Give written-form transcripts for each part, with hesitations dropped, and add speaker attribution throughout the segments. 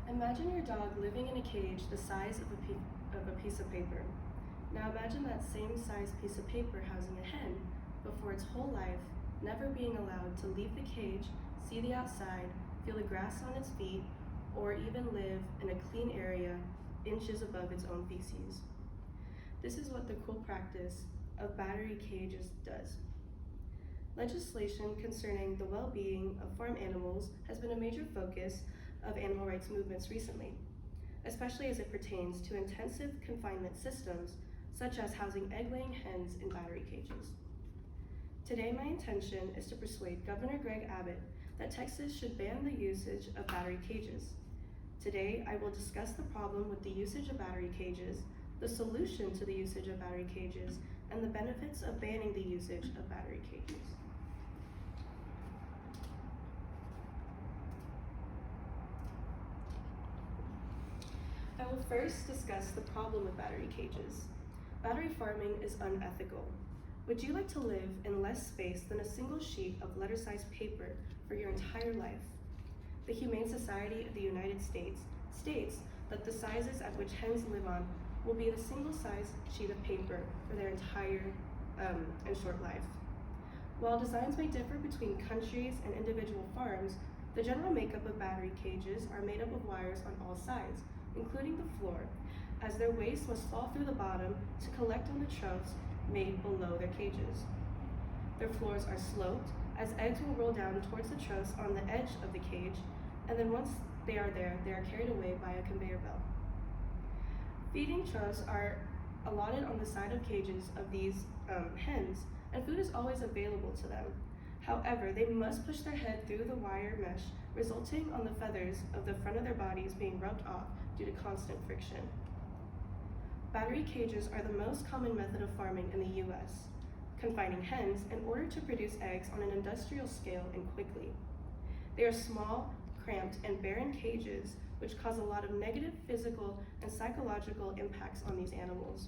Speaker 1: Imagine your dog living in a cage the size of a piece of paper. Now imagine that same size piece of paper housing a hen, but for its whole life, never being allowed to leave the cage, see the outside, feel the grass on its feet, or even live in a clean area inches above its own feces. This is what the cruel practice of battery cages does. Legislation concerning the well-being of farm animals has been a major focus of animal rights movements recently, especially as it pertains to intensive confinement systems, such as housing egg-laying hens in battery cages. Today, my intention is to persuade Governor Greg Abbott that Texas should ban the usage of battery cages. Today, I will discuss the problem with the usage of battery cages, the solution to the usage of battery cages, and the benefits of banning the usage of battery cages. I will first discuss the problem with battery cages. Battery farming is unethical. Would you like to live in less space than a single sheet of letter-sized paper for your entire life? The Humane Society of the United States states that the sizes at which hens live on will be the single-sized sheet of paper for their entire and short life. While designs may differ between countries and individual farms, the general makeup of battery cages are made up of wires on all sides, including the floor, as their waste must fall through the bottom to collect on the troughs made below their cages. Their floors are sloped, as eggs will roll down towards the troughs on the edge of the cage, and then once they are there, they are carried away by a conveyor belt. Feeding troughs are allotted on the side of cages of these hens, and food is always available to them. However, they must push their head through the wire mesh, resulting on the feathers of the front of their bodies being rubbed off due to constant friction. Battery cages are the most common method of farming in the US, confining hens in order to produce eggs on an industrial scale and quickly. They are small, cramped, and barren cages which cause a lot of negative physical and psychological impacts on these animals.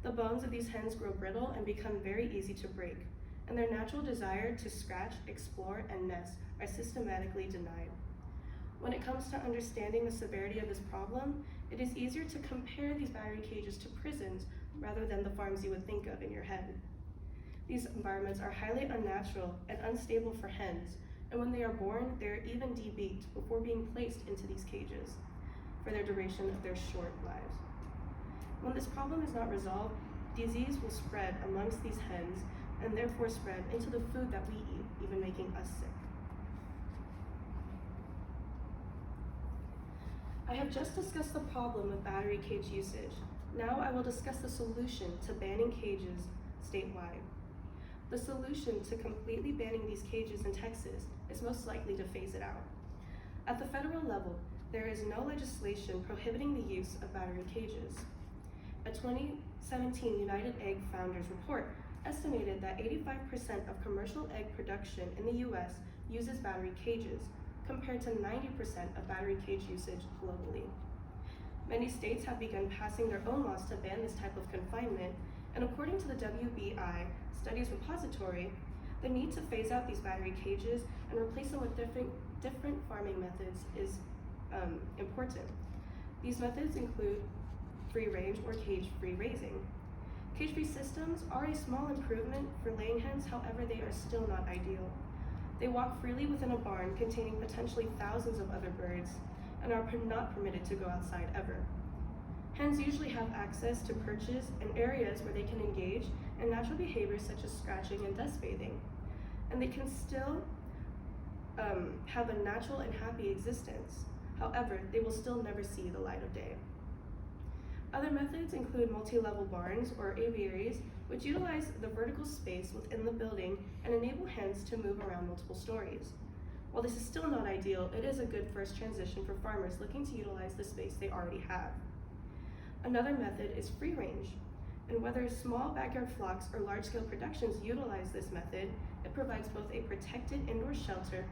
Speaker 1: The bones of these hens grow brittle and become very easy to break, and their natural desire to scratch, explore, and nest are systematically denied. When it comes to understanding the severity of this problem, it is easier to compare these battery cages to prisons rather than the farms you would think of in your head. These environments are highly unnatural and unstable for hens, and when they are born, they are even debeaked before being placed into these cages for their duration of their short lives. When this problem is not resolved, disease will spread amongst these hens and therefore spread into the food that we eat, even making us sick. I have just discussed the problem with battery cage usage. Now I will discuss the solution to banning cages statewide. The solution to completely banning these cages in Texas is most likely to phase it out. At the federal level, there is no legislation prohibiting the use of battery cages. A 2017 United Egg Founders report estimated that 85% of commercial egg production in the US uses battery cages, compared to 90% of battery cage usage globally. Many states have begun passing their own laws to ban this type of confinement, and according to the WBI Studies Repository, the need to phase out these battery cages and replace them with different farming methods is important. These methods include free-range or cage-free raising. Cage-free systems are a small improvement for laying hens, however, they are still not ideal. They walk freely within a barn containing potentially thousands of other birds and are not permitted to go outside ever. Hens usually have access to perches and areas where they can engage in natural behaviors such as scratching and dust bathing, and they can still have a natural and happy existence. However, they will still never see the light of day. Other methods include multi-level barns or aviaries, which utilize the vertical space within the building and enable hens to move around multiple stories. While this is still not ideal, it is a good first transition for farmers looking to utilize the space they already have. Another method is free range, and whether small backyard flocks or large-scale productions utilize this method, it provides both a protected indoor shelter